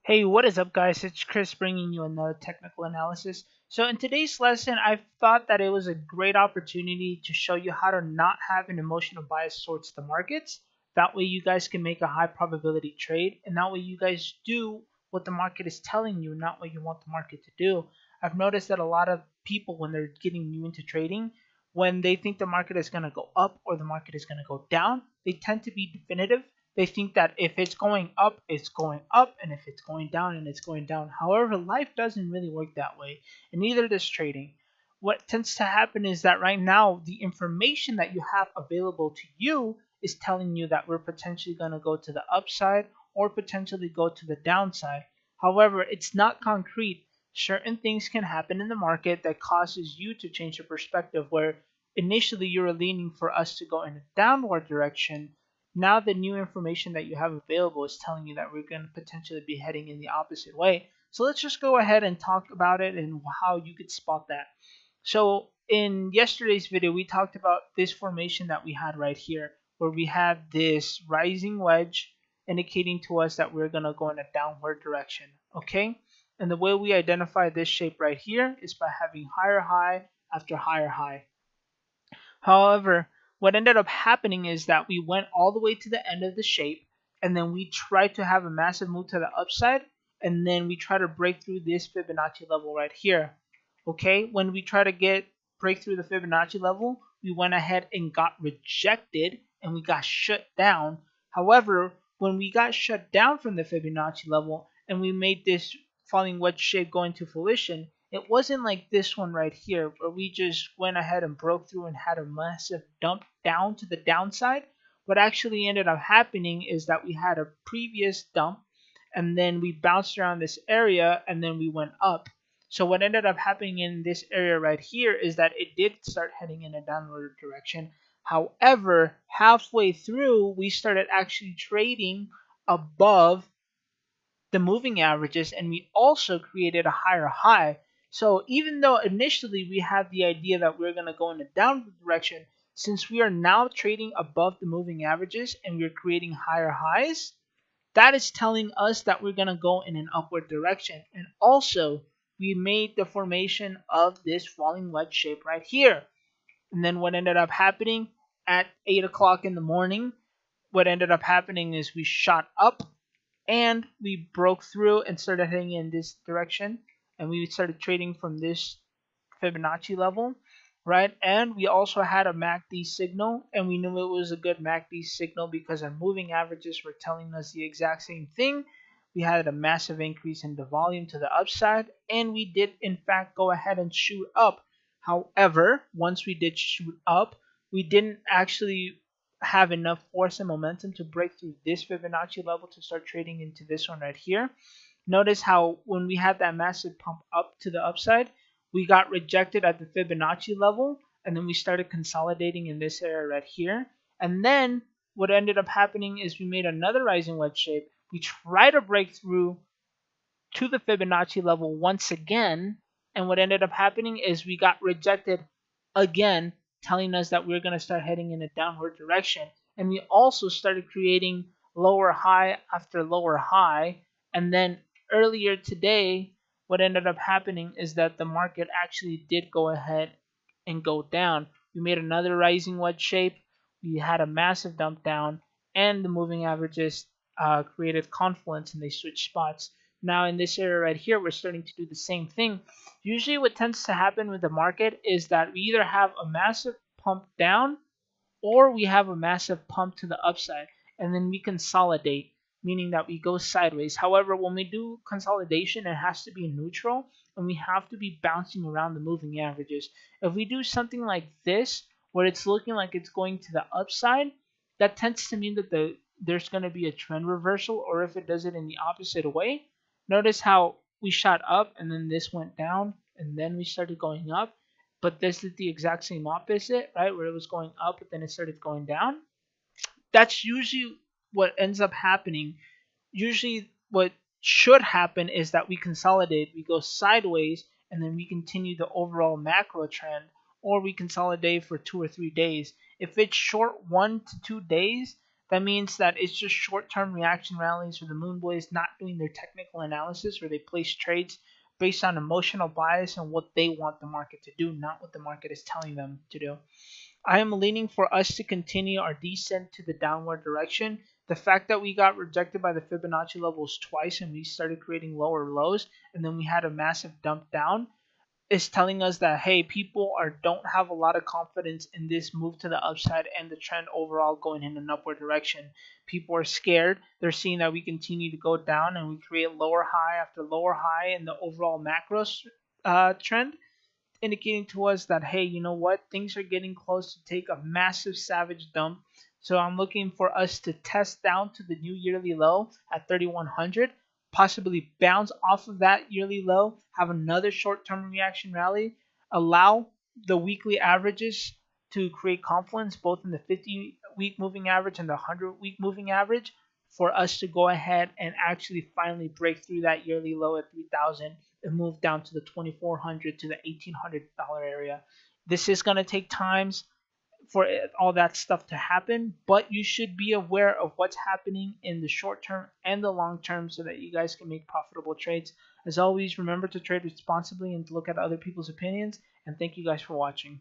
Hey, what is up, guys? It's Chris bringing you another technical analysis. So, in today's lesson, I thought that it was a great opportunity to show you how to not have an emotional bias towards the markets. That way, you guys can make a high probability trade, and that way, you guys do what the market is telling you, not what you want the market to do. I've noticed that a lot of people, when they're getting new into trading, when they think the market is going to go up or the market is going to go down, they tend to be definitive. They think that if it's going up, it's going up, and if it's going down, and it's going down. However, life doesn't really work that way, and neither does trading. What tends to happen is that right now, the information that you have available to you is telling you that we're potentially going to go to the upside or potentially go to the downside. However, it's not concrete. Certain things can happen in the market that causes you to change your perspective where initially you were leaning for us to go in a downward direction. Now the new information that you have available is telling you that we're going to potentially be heading in the opposite way. So let's just go ahead and talk about it and how you could spot that. So in yesterday's video, we talked about this formation that we had right here, where we had this rising wedge indicating to us that we're going to go in a downward direction. Okay. And the way we identify this shape right here is by having higher high after higher high. However, what ended up happening is that we went all the way to the end of the shape, and then we tried to have a massive move to the upside, and then we try to break through this Fibonacci level right here. Okay, when we try to break through the Fibonacci level, we went ahead and got rejected, and we got shut down. However, when we got shut down from the Fibonacci level, and we made this falling wedge shape go into fruition, it wasn't like this one right here where we just went ahead and broke through and had a massive dump down to the downside. What actually ended up happening is that we had a previous dump and then we bounced around this area and then we went up. So what ended up happening in this area right here is that it did start heading in a downward direction. However, halfway through, we started actually trading above the moving averages and we also created a higher high. So even though initially we had the idea that we're going to go in a downward direction, since we are now trading above the moving averages and we're creating higher highs, that is telling us that we're going to go in an upward direction. And also, we made the formation of this falling wedge shape right here. And then what ended up happening at 8 o'clock in the morning, what ended up happening is we shot up and we broke through and started heading in this direction, and we started trading from this Fibonacci level, right? And we also had a MACD signal, and we knew it was a good MACD signal because our moving averages were telling us the exact same thing. We had a massive increase in the volume to the upside, and we did in fact go ahead and shoot up. However, once we did shoot up, we didn't actually have enough force and momentum to break through this Fibonacci level to start trading into this one right here. Notice how when we had that massive pump up to the upside, we got rejected at the Fibonacci level, and then we started consolidating in this area right here. And then what ended up happening is we made another rising wedge shape. We tried to break through to the Fibonacci level once again, and what ended up happening is we got rejected again, telling us that we're going to start heading in a downward direction. And we also started creating lower high after lower high. And then earlier today, what ended up happening is that the market actually did go ahead and go down. We made another rising wedge shape. We had a massive dump down, and the moving averages created confluence and they switched spots. Now in this area right here, we're starting to do the same thing. Usually what tends to happen with the market is that we either have a massive pump down or we have a massive pump to the upside, and then we consolidate, meaning that we go sideways. However, when we do consolidation, it has to be neutral and we have to be bouncing around the moving averages. If we do something like this, where it's looking like it's going to the upside, that tends to mean that there's going to be a trend reversal, or if it does it in the opposite way. Notice how we shot up and then this went down and then we started going up, but this is the exact same opposite, right? Where it was going up but then it started going down. That's usually what ends up happening. Usually what should happen is that we consolidate, we go sideways, and then we continue the overall macro trend, or we consolidate for 2 or 3 days. If it's short 1 to 2 days, That means that it's just short-term reaction rallies where the moon boys not doing their technical analysis, where they place trades based on emotional bias and what they want the market to do, not what the market is telling them to do. I am leaning for us to continue our descent to the downward direction. The fact that we got rejected by the Fibonacci levels twice and we started creating lower lows and then we had a massive dump down is telling us that hey, people don't have a lot of confidence in this move to the upside and the trend overall going in an upward direction. People are scared. They're seeing that we continue to go down and we create lower high after lower high in the overall macro trend, indicating to us that hey, you know what, things are getting close to take a massive savage dump. So I'm looking for us to test down to the new yearly low at 3100, possibly bounce off of that yearly low, have another short-term reaction rally, allow the weekly averages to create confluence both in the 50-week moving average and the 100-week moving average for us to go ahead and actually finally break through that yearly low at 3000 and move down to the 2400 to the $1,800 area. This is going to take times for all that stuff to happen, but you should be aware of what's happening in the short term and the long term so that you guys can make profitable trades. As always, remember to trade responsibly and to look at other people's opinions, and thank you guys for watching.